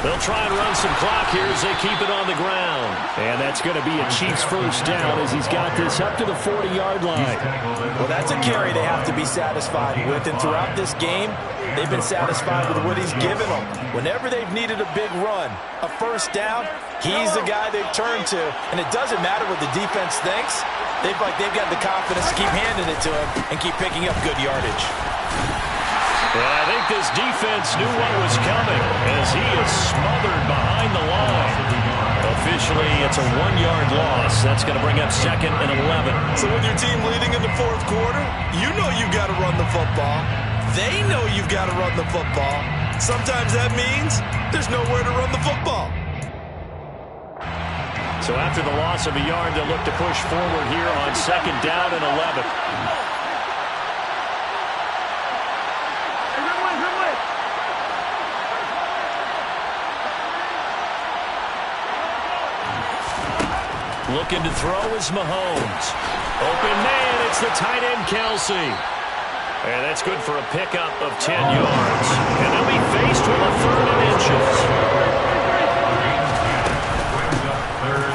They'll try and run some clock here as they keep it on the ground. And that's going to be a Chiefs first down as he's got this up to the 40-yard line. Well, that's a carry they have to be satisfied with. And throughout this game, they've been satisfied with what he's given them. Whenever they've needed a big run, a first down, he's the guy they've turned to. And it doesn't matter what the defense thinks. They've got the confidence to keep handing it to him and keep picking up good yardage. Well, I think this defense knew what was coming as he is smothered behind the line. Officially, it's a 1-yard loss. That's going to bring up 2nd and 11. So with your team leading in the fourth quarter, you know you've got to run the football. They know you've got to run the football. Sometimes that means there's nowhere to run the football. So after the loss of a yard, they'll look to push forward here on 2nd down and 11. Looking to throw is Mahomes. Open man, it's the tight end, Kelsey. And that's good for a pickup of 10 yards. And they'll be faced with a 3rd and inches.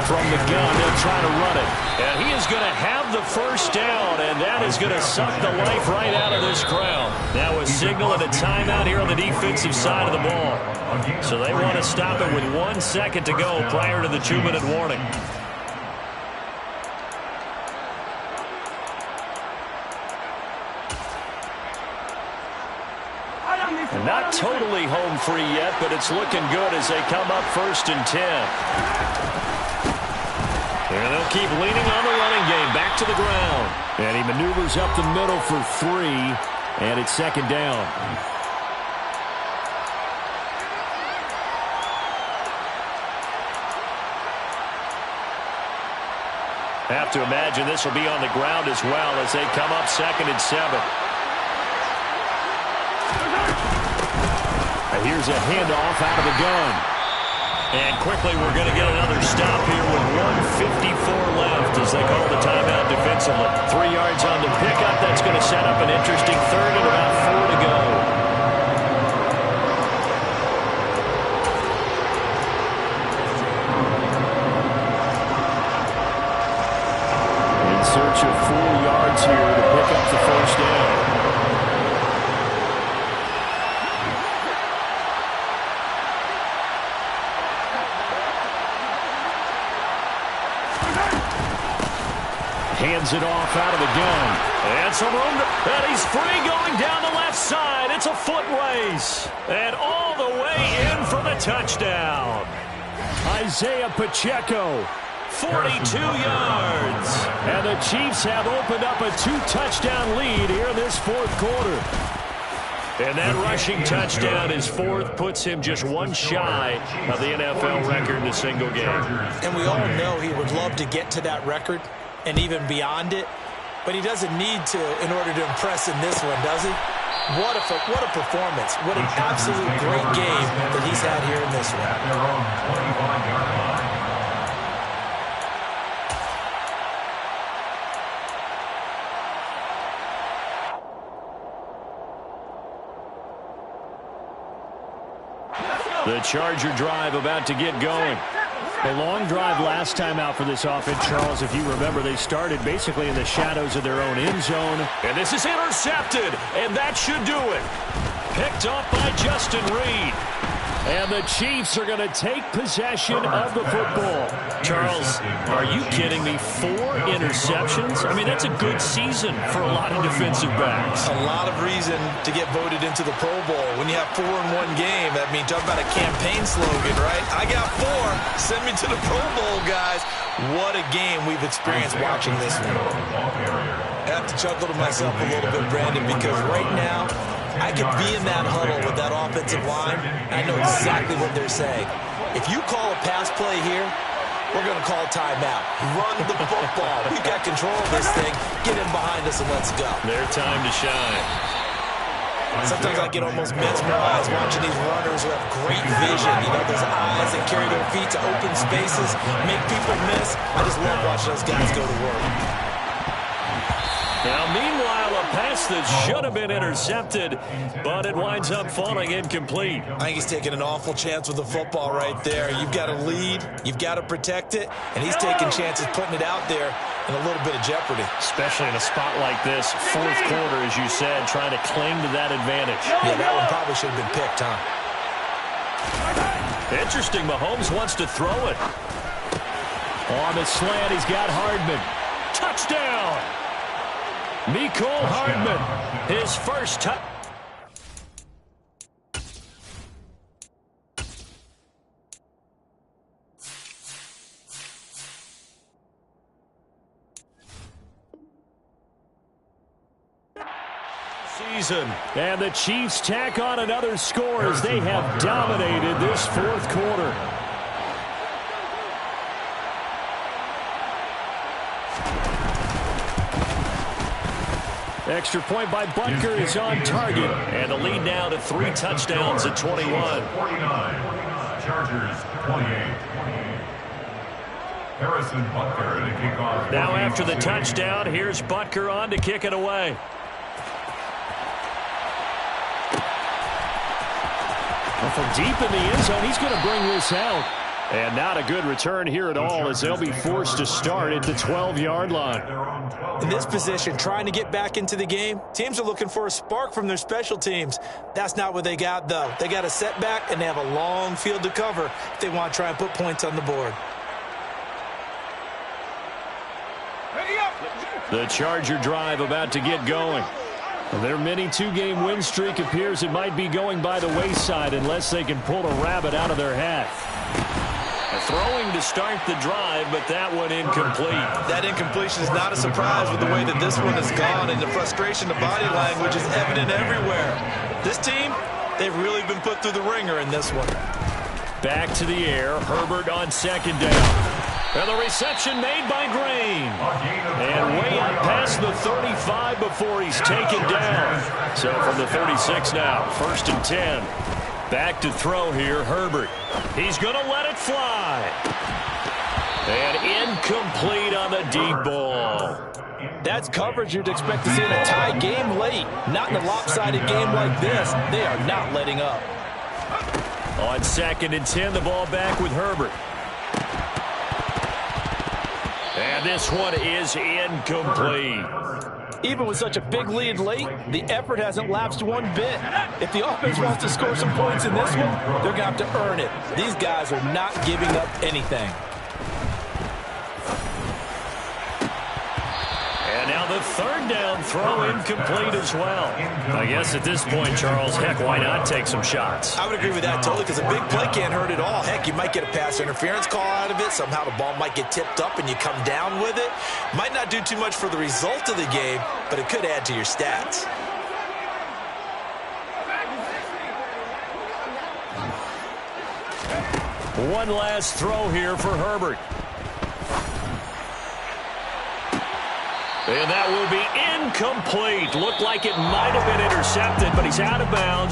From the gun, they'll try to run it. And he is going to have the 1st down, and that is going to suck the life right out of this crowd. Now a signal and a timeout here on the defensive side of the ball. So they want to stop it with 1 second to go prior to the 2-minute warning. And not totally home free yet, but it's looking good as they come up 1st and 10. And they'll keep leaning on the running game. Back to the ground. And he maneuvers up the middle for 3. And it's 2nd down. Have to imagine this will be on the ground as well as they come up 2nd and 7. And here's a handoff out of the gun. And quickly we're going to get another stop here with 1:54 left as they call the timeout defensively. 3 yards on the pickup. That's going to set up an interesting 3rd and about 4 to go. In search of 4 yards here to pick up the 1st down. Hands it off out of the gun. And some room and he's free going down the left side. It's a foot race. And all the way in for the touchdown. Isaiah Pacheco, 42 yards. And the Chiefs have opened up a 2-touchdown lead here in this 4th quarter. And that rushing touchdown, his 4th, puts him just 1 shy of the NFL record in a single game. And we all know he would love to get to that record and even beyond it, but he doesn't need to in order to impress in this one, does he? What a performance. What an absolute great game that he's had here in this one. The Charger drive about to get going. A long drive last time out for this offense, Charles. If you remember, they started basically in the shadows of their own end zone. And this is intercepted, and that should do it. Picked off by Justin Reed. And the Chiefs are going to take possession of the football. Charles, are you kidding me? 4 interceptions? I mean, that's a good season for a lot of defensive backs. A lot of reason to get voted into the Pro Bowl. When you have 4 in one game, that means talk about a campaign slogan, right? I got 4. Send me to the Pro Bowl, guys. What a game we've experienced watching this one. I have to chuckle to myself a little bit, Brandon, because right now, I could be in that huddle with that offensive line. I know exactly what they're saying. If you call a pass play here, we're going to call timeout. Run the football. We've got control of this thing. Get in behind us and let's go. Their time to shine. Sometimes I get almost mesmerized watching these runners who have great vision. You know, those eyes that carry their feet to open spaces, make people miss. I just love watching those guys go to work. Now, meanwhile, a pass that should have been intercepted, but it winds up falling incomplete. I think he's taking an awful chance with the football right there. You've got to lead, you've got to protect it, and he's taking chances putting it out there in a little bit of jeopardy. Especially in a spot like this, 4th quarter, as you said, trying to cling to that advantage. Yeah, that one probably should have been picked, huh? Interesting, Mahomes wants to throw it. On the slant, he's got Hardman. Touchdown! Mecole Hardman, his first touch. season. And the Chiefs tack on another score as they have dominated this fourth quarter. Extra point by Butker is on target. And the lead now to 3 touchdowns at 21. 49. Chargers 28. Harrison Butker to kick off. Now after the touchdown, here's Butker on to kick it away. Well, from deep in the end zone, he's going to bring this out. And not a good return here at all as they'll be forced to start at the 12-yard line. In this position, trying to get back into the game, teams are looking for a spark from their special teams. That's not what they got, though. They got a setback, and they have a long field to cover if they want to try and put points on the board. The Charger drive about to get going. Their mini 2-game win streak appears it might be going by the wayside unless they can pull a rabbit out of their hat. Throwing to start the drive, but that one incomplete. That incompletion is not a surprise with the way that this one has gone, and the frustration, the body language is evident everywhere. This team, they've really been put through the ringer in this one. Back to the air, Herbert on second down. And the reception made by Green. And way out past the 35 before he's taken down. So from the 36 now, 1st and 10. Back to throw here, Herbert. He's going to let it fly. And incomplete on the deep ball. That's coverage you'd expect to see in a tie game late. Not in a lopsided game like this. They are not letting up. On 2nd and 10, the ball back with Herbert. And this one is incomplete. Even with such a big lead late, the effort hasn't lapsed one bit. If the offense wants to score some points in this one, they're going to have to earn it. These guys are not giving up anything. And now the 3rd down throw incomplete as well. I guess at this point, Charles, heck, why not take some shots? I would agree with that totally because a big play can't hurt at all. Heck, you might get a pass interference call out of it. Somehow the ball might get tipped up and you come down with it. Might not do too much for the result of the game, but it could add to your stats. One last throw here for Herbert. And that will be incomplete. Looked like it might have been intercepted, but he's out of bounds.